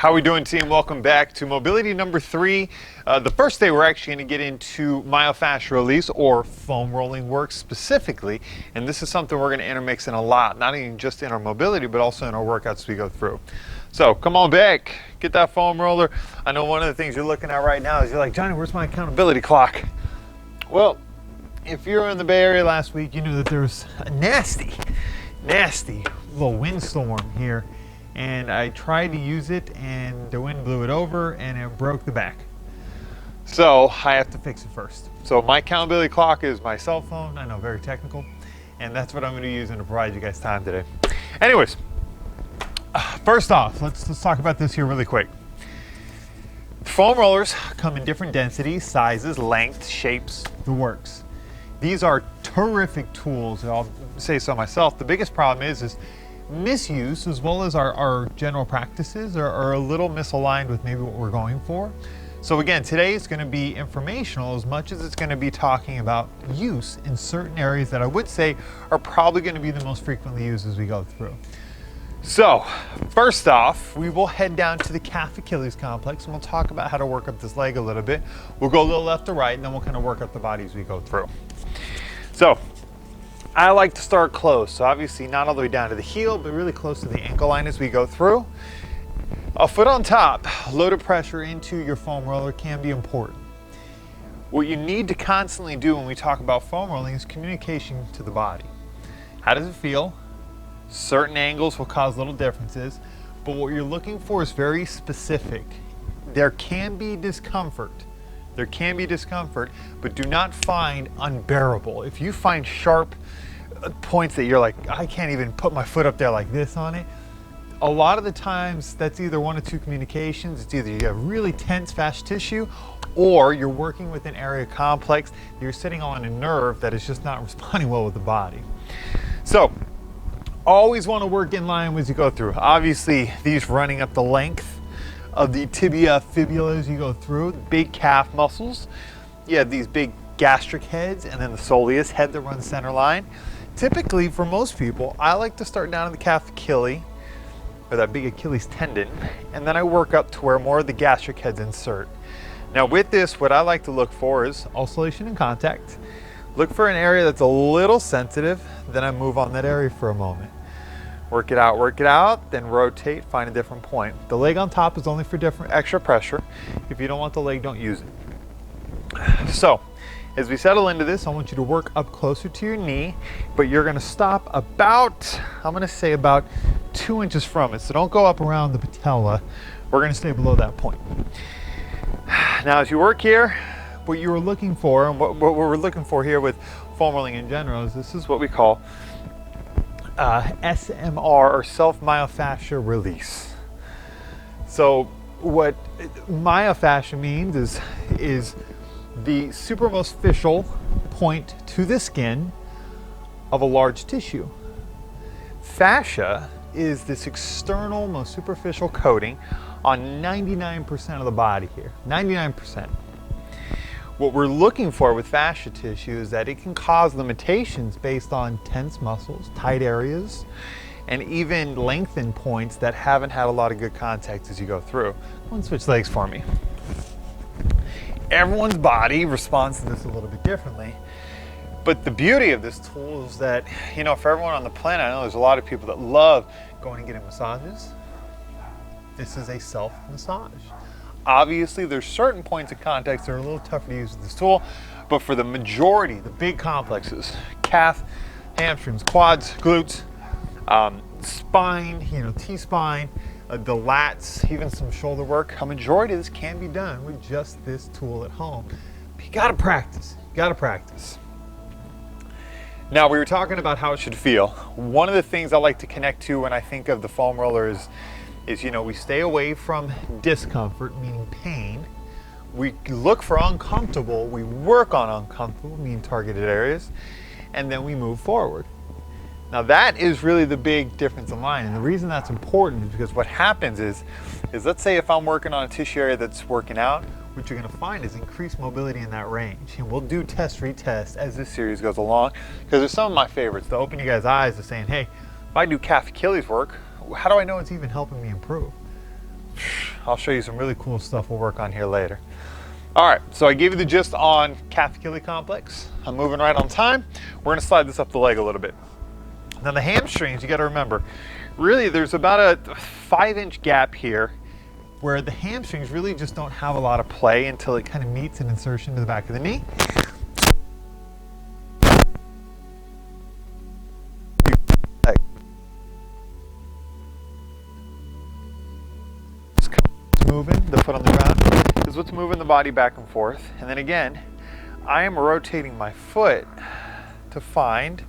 How we doing, team? Welcome back to mobility number 3. The first day we're actually going to get into myofascial release or foam rolling work specifically, and this is something we're going to intermix in a lot, not even just in our mobility but also in our workouts we go through. So come on back, get that foam roller. I know one of the things you're looking at right now is you're like, Johnny, where's my accountability clock? Well, if you were in the Bay Area last week, you knew that there was a nasty little windstorm here, and I tried to use it and the wind blew it over and it broke the back. So I have to fix it first. So my accountability clock is my cell phone. I know, very technical, and that's what I'm going to use and to provide you guys time today. Anyways, first off, let's talk about this here really quick. Foam rollers come in different densities, sizes, lengths, shapes, the works. These are terrific tools. I'll say so myself. The biggest problem is misuse, as well as our general practices are a little misaligned with maybe what we're going for. So again, today is going to be informational as much as it's going to be talking about use in certain areas that I would say are probably going to be the most frequently used as we go through. So first off, we will head down to the calf Achilles complex and we'll talk about how to work up this leg a little bit. We'll go a little left to right and then we'll kind of work up the body as we go through. So I like to start close, so obviously not all the way down to the heel, but really close to the ankle line as we go through. A foot on top, loaded pressure into your foam roller can be important. What you need to constantly do when we talk about foam rolling is communication to the body. How does it feel? Certain angles will cause little differences, but what you're looking for is very specific. There can be discomfort. But do not find unbearable. If you find sharp points that you're like, I can't even put my foot up there like this on it, a lot of the times that's either one of two communications. It's either you have really tense fascial tissue or you're working with an area complex, you're sitting on a nerve that is just not responding well with the body. So always want to work in line as you go through. Obviously, these running up the length of the tibia fibula as you go through, the big calf muscles. You have these big gastric heads and then the soleus head that runs center line. Typically, for most people, I like to start down in the calf Achilles, or that big Achilles tendon, and then I work up to where more of the gastric heads insert. Now with this, what I like to look for is oscillation and contact. Look for an area that's a little sensitive, then I move on that area for a moment. Work it out, then rotate, find a different point. The leg on top is only for different extra pressure. If you don't want the leg, don't use it. So, as we settle into this, I want you to work up closer to your knee, but you're gonna stop about, I'm gonna say about 2 inches from it. So don't go up around the patella. We're gonna stay below that point. Now, as you work here, what you were looking for, and what we're looking for here with foam rolling in general, is this is what we call SMR, or self-myofascial release. So what myofascia means is the supraphysial point to the skin of a large tissue. Fascia is this external, most superficial coating on 99% of the body here, 99%. What we're looking for with fascia tissue is that it can cause limitations based on tense muscles, tight areas, and even lengthened points that haven't had a lot of good contact as you go through. Go and switch legs for me. Everyone's body responds to this a little bit differently. But the beauty of this tool is that, you know, for everyone on the planet, I know there's a lot of people that love going and getting massages. This is a self-massage. Obviously, there's certain points of contact that are a little tougher to use with this tool, but for the majority, the big complexes, calf, hamstrings, quads, glutes, spine, you know, T-spine, the lats, even some shoulder work, a majority of this can be done with just this tool at home. But you gotta practice, Now, we were talking about how it should feel. One of the things I like to connect to when I think of the foam roller is you know, we stay away from discomfort, meaning pain. We look for uncomfortable, we work on uncomfortable, meaning targeted areas, and then we move forward. Now that is really the big difference in line, and the reason that's important is because what happens is let's say if I'm working on a tissue area that's working out, what you're gonna find is increased mobility in that range. And we'll do test, retest as this series goes along, because there's some of my favorites to open you guys' eyes to saying, hey, if I do calf Achilles work, how do I know it's even helping me improve? I'll show you some really cool stuff we'll work on here later. All right, so I gave you the gist on calf Achilles complex. I'm moving right on time. We're gonna slide this up the leg a little bit. Now the hamstrings, you gotta remember, really there's about a 5-inch gap here where the hamstrings really just don't have a lot of play until it kind of meets an insertion to the back of the knee. Moving the foot on the ground is what's moving the body back and forth. And then again, I am rotating my foot to find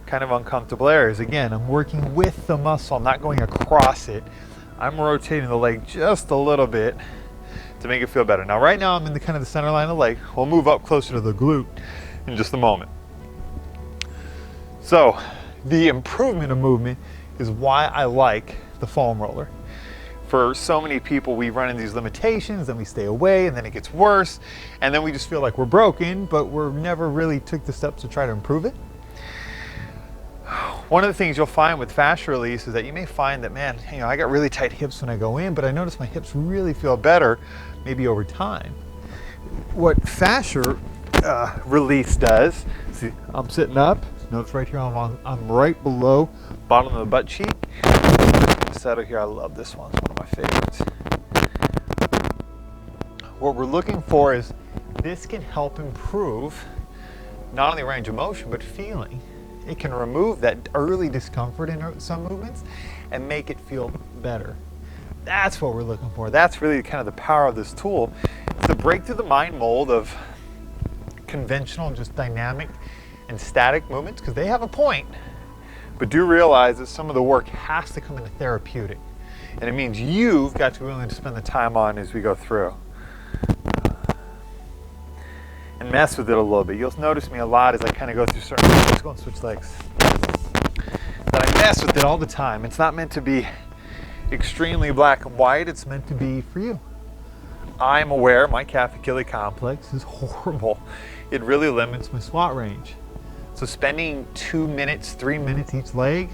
kind of uncomfortable areas. Again, I'm working with the muscle, I'm not going across it. I'm rotating the leg just a little bit to make it feel better. Now right now I'm in the kind of the center line of the leg. We'll move up closer to the glute in just a moment. So the improvement of movement is why I like the foam roller. For so many people, we run into these limitations, then we stay away, and then it gets worse, and then we just feel like we're broken, but we're never really took the steps to try to improve it. One of the things you'll find with fascia release is that you may find that, man, you know, I got really tight hips when I go in, but I notice my hips really feel better maybe over time. What fascia release does, see, I'm sitting up, notice right here, I'm right below bottom of the butt cheek. Settle here, I love this one, it's one of my favorites. What we're looking for is this can help improve not only range of motion, but feeling. It can remove that early discomfort in some movements and make it feel better. That's what we're looking for. That's really kind of the power of this tool. It's to break through the mind mold of conventional, just dynamic and static movements, because they have a point. But do realize that some of the work has to come into therapeutic. And it means you've got to be willing to spend the time on as we go through. And mess with it a little bit. You'll notice me a lot as I kind of go through certain, let's go and switch legs. That I mess with it all the time. It's not meant to be extremely black and white. It's meant to be for you. I'm aware my calf Achilles complex is horrible. It really limits my squat range. So spending 2 minutes, 3 minutes each leg,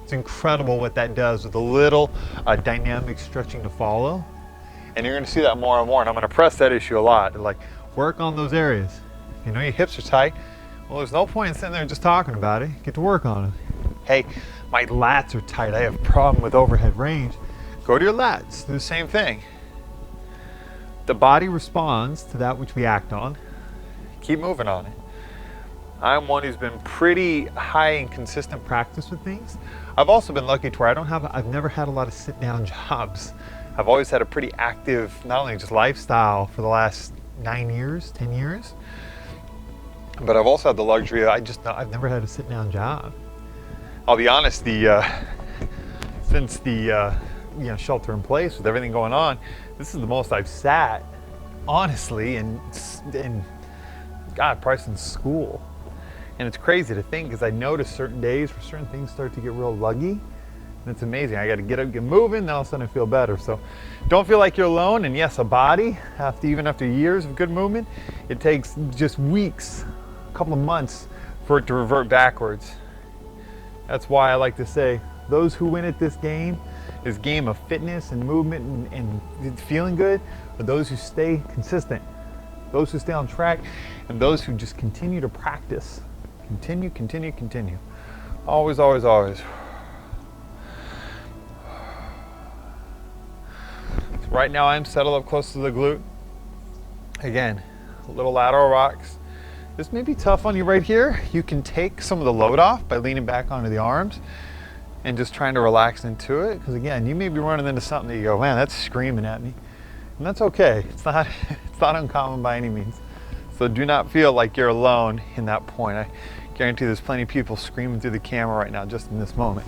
it's incredible what that does with a little dynamic stretching to follow. And you're gonna see that more and more, and I'm gonna press that issue a lot. Like, work on those areas. If you know your hips are tight, well, there's no point in sitting there just talking about it. Get to work on it. Hey, my lats are tight. I have a problem with overhead range. Go to your lats, do the same thing. The body responds to that which we act on. Keep moving on it. I'm one who's been pretty high in consistent practice with things. I've also been lucky to where I've never had a lot of sit-down jobs. I've always had a pretty active, not only just lifestyle for the last 9 years, 10 years, but I've also had the luxury of, I've never had a sit-down job. I'll be honest, since the shelter in place with everything going on, this is the most I've sat, honestly, and God, probably since school. And it's crazy to think, because I notice certain days where certain things start to get real luggy, and it's amazing. I got to get up, get moving, then all of a sudden I feel better. So don't feel like you're alone. And yes, a body, even after years of good movement, it takes just weeks, a couple of months for it to revert backwards. That's why I like to say, those who win at this game of fitness and movement and feeling good, are those who stay consistent, those who stay on track, and those who just continue to practice. Continue, continue, continue. Always, always, always. So right now I'm settled up close to the glute. Again, a little lateral rocks. This may be tough on you right here. You can take some of the load off by leaning back onto the arms and just trying to relax into it. Because again, you may be running into something that you go, man, that's screaming at me. And that's okay. It's not uncommon by any means. So do not feel like you're alone in that point. I guarantee there's plenty of people screaming through the camera right now just in this moment.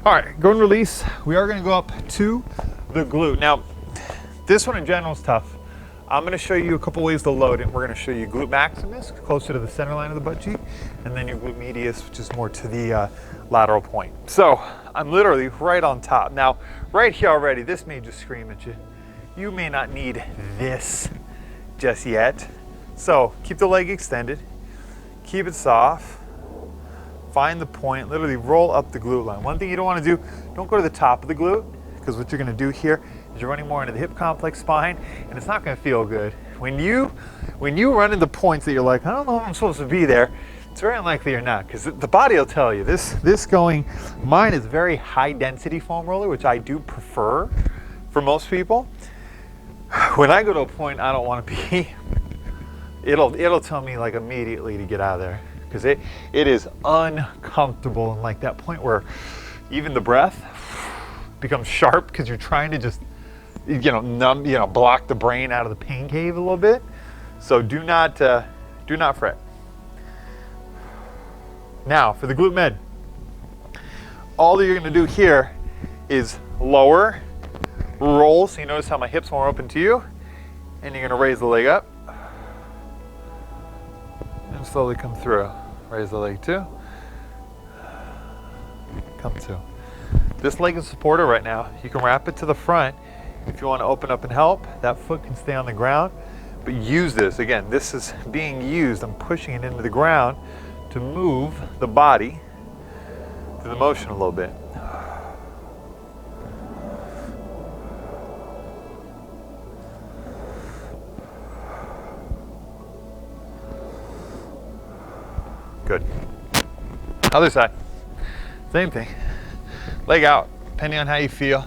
All right, go and release. We are gonna go up to the glute. Now, this one in general is tough. I'm gonna show you a couple ways to load it. We're gonna show you glute maximus, closer to the center line of the butt cheek, and then your glute medius, which is more to the lateral point. So I'm literally right on top. Now, right here already, this may just scream at you. You may not need this just yet. So keep the leg extended, keep it soft, find the point, literally roll up the glute line. One thing you don't want to do, don't go to the top of the glute, because what you're going to do here is you're running more into the hip complex spine, and it's not going to feel good. When you run into points that you're like, I don't know if I'm supposed to be there, it's very unlikely you're not, because the body will tell you. Mine is very high density foam roller, which I do prefer for most people. When I go to a point I don't want to be, it'll tell me like immediately to get out of there, because it is uncomfortable, and like that point where even the breath becomes sharp because you're trying to just block the brain out of the pain cave a little bit. So do not fret. Now for the glute med, all that you're going to do here is lower, roll, so you notice how my hips more open to you, and you're going to raise the leg up and slowly come through. Raise the leg too, come to. This leg is supported right now. You can wrap it to the front if you want to open up and help. That foot can stay on the ground, but use this. Again, this is being used. I'm pushing it into the ground to move the body through the motion a little bit. Good. Other side, same thing. Leg out, depending on how you feel.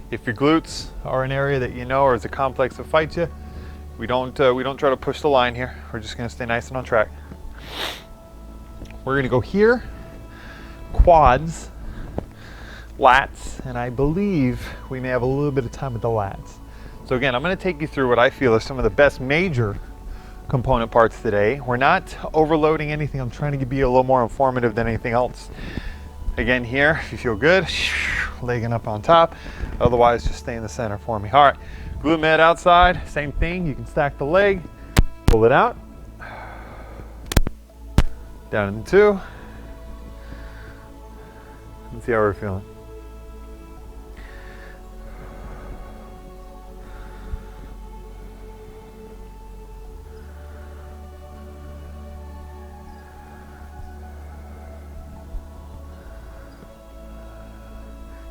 If your glutes are an area that you know or is a complex that fights you, we don't try to push the line here. We're just going to stay nice and on track. We're going to go here, quads, lats, and I believe we may have a little bit of time with the lats. So again, I'm going to take you through what I feel are some of the best major component parts today. We're not overloading anything. I'm trying to be a little more informative than anything else. Again here, if you feel good, legging up on top. Otherwise, just stay in the center for me. All right, glute med outside, same thing. You can stack the leg, pull it out, down into two. Let's see how we're feeling.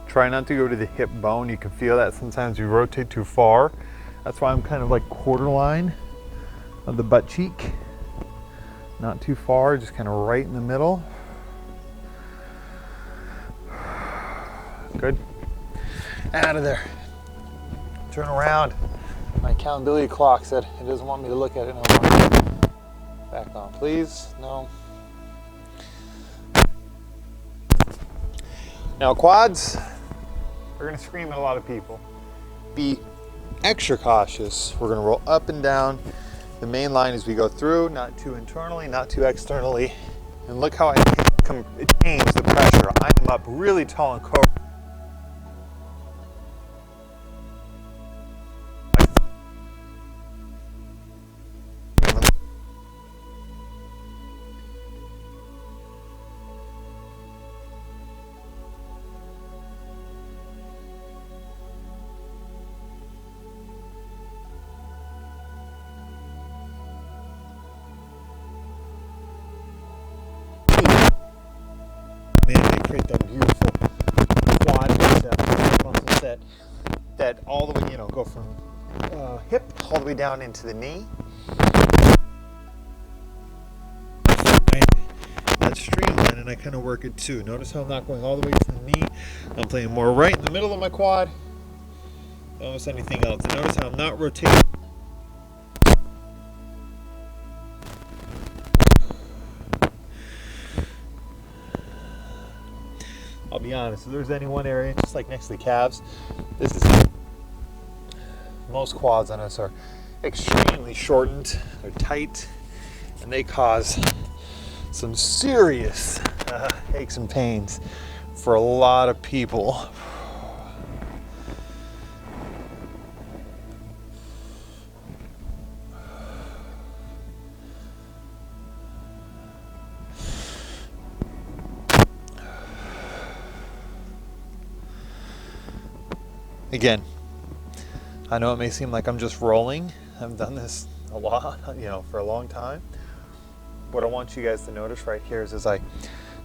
Try not to go to the hip bone. You can feel that sometimes you rotate too far. That's why I'm kind of like quarter line of the butt cheek. Not too far, just kind of right in the middle. Good. Out of there. Turn around. My accountability clock said it doesn't want me to look at it no more. Back on, please. No. Now quads, we're going to scream at a lot of people. Be extra cautious. We're going to roll up and down the main line as we go through, not too internally, not too externally. And look how I change the pressure. I'm up really tall and cobra. Create that beautiful quad muscle set that all the way, go from hip all the way down into the knee. That streamline, and I kind of work it too. Notice how I'm not going all the way to the knee. I'm playing more right in the middle of my quad than almost anything else. And notice how I'm not rotating. I'll be honest, if there's any one area, just like next to the calves, this is it. Most quads on us are extremely shortened, they're tight, and they cause some serious aches and pains for a lot of people. Again, I know it may seem like I'm just rolling. I've done this a lot, for a long time. What I want you guys to notice right here is as I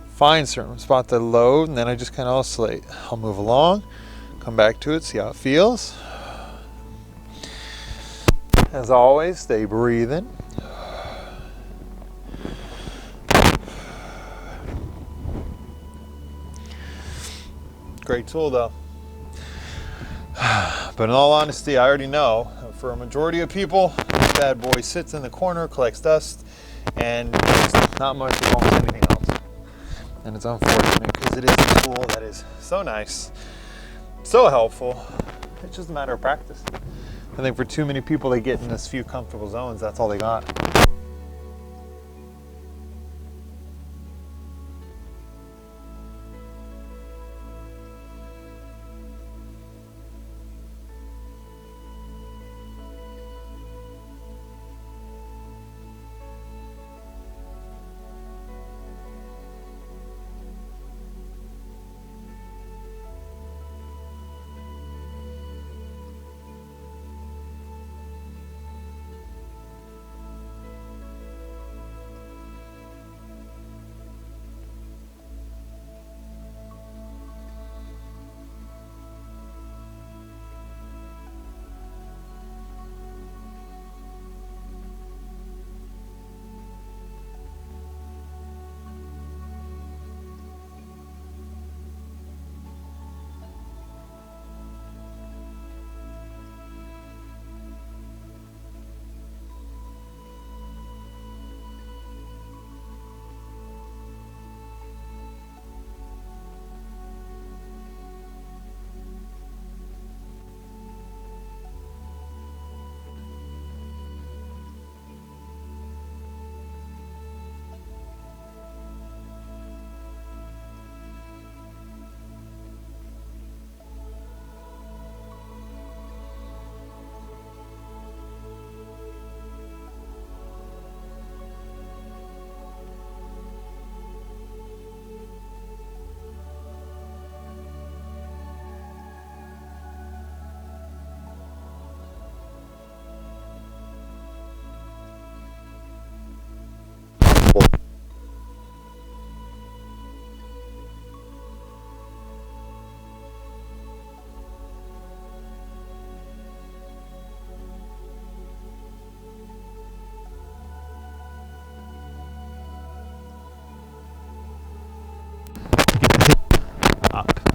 find certain spot to load, and then I just kind of oscillate. I'll move along, Come back to it, see how it feels. As always, stay breathing. Great tool though. But in all honesty, I already know for a majority of people, this bad boy sits in the corner, collects dust, and there's not much wrong with anything else. And it's unfortunate because it is a tool that is so nice, so helpful. It's just a matter of practice. I think for too many people, they get in this few comfortable zones, that's all they got.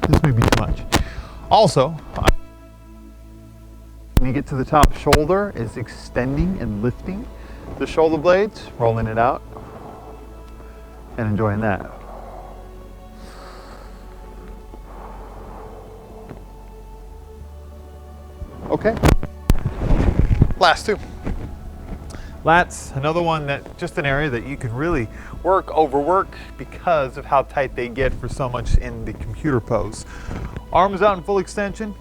This may be too much. Also, when you get to the top shoulder, is extending and lifting the shoulder blades, rolling it out, and enjoying that. Okay. Last two. Lats, another one that just an area that you can really overwork because of how tight they get for so much in the computer pose. Arms out in full extension.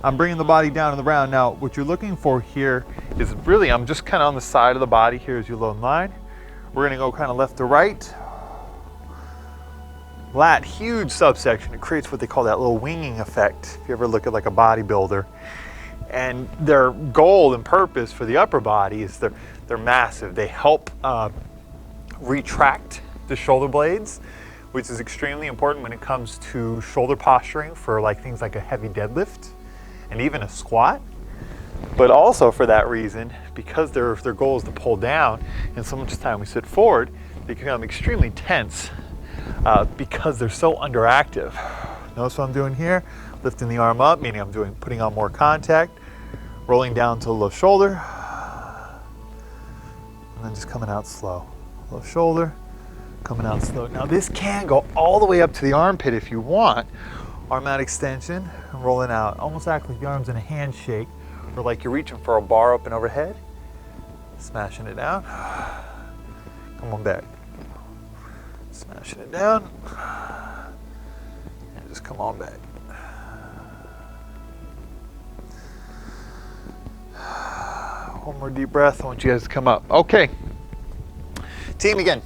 I'm bringing the body down to the ground. Now, what you're looking for here is really, I'm just kind of on the side of the body. Here's your low line. We're gonna go kind of left to right. Lat, huge subsection. It creates what they call that little winging effect. If you ever look at like a bodybuilder. And their goal and purpose for the upper body is they're massive. They help retract the shoulder blades, which is extremely important when it comes to shoulder posturing for like things like a heavy deadlift and even a squat. But also for that reason, because their goal is to pull down, and so much time we sit forward, they become extremely tense because they're so underactive. Notice what I'm doing here? Lifting the arm up, meaning I'm putting on more contact, rolling down to the low shoulder, and then just coming out slow. Low shoulder, coming out slow. Now this can go all the way up to the armpit if you want. Arm out extension, and rolling out. Almost act like the arm's in a handshake, or like you're reaching for a bar up and overhead. Smashing it down. Come on back. Smashing it down. And just come on back. One more deep breath. I want you guys to come up. Okay. Team, again,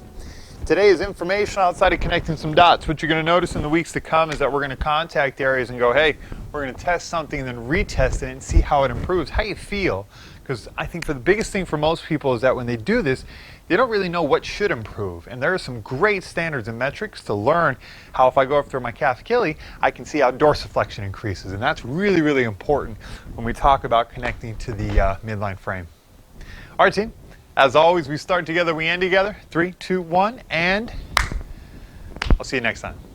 today is information outside of connecting some dots. What you're going to notice in the weeks to come is that we're going to contact areas and go, hey, We're going to test something and then retest it and see how it improves, how you feel. Because I think the biggest thing for most people is that when they do this, they don't really know what should improve. And there are some great standards and metrics to learn how if I go after my calf Achilles, I can see how dorsiflexion increases. And that's really, really important when we talk about connecting to the midline frame. All right, team. As always, we start together, we end together. 3, 2, 1, and I'll see you next time.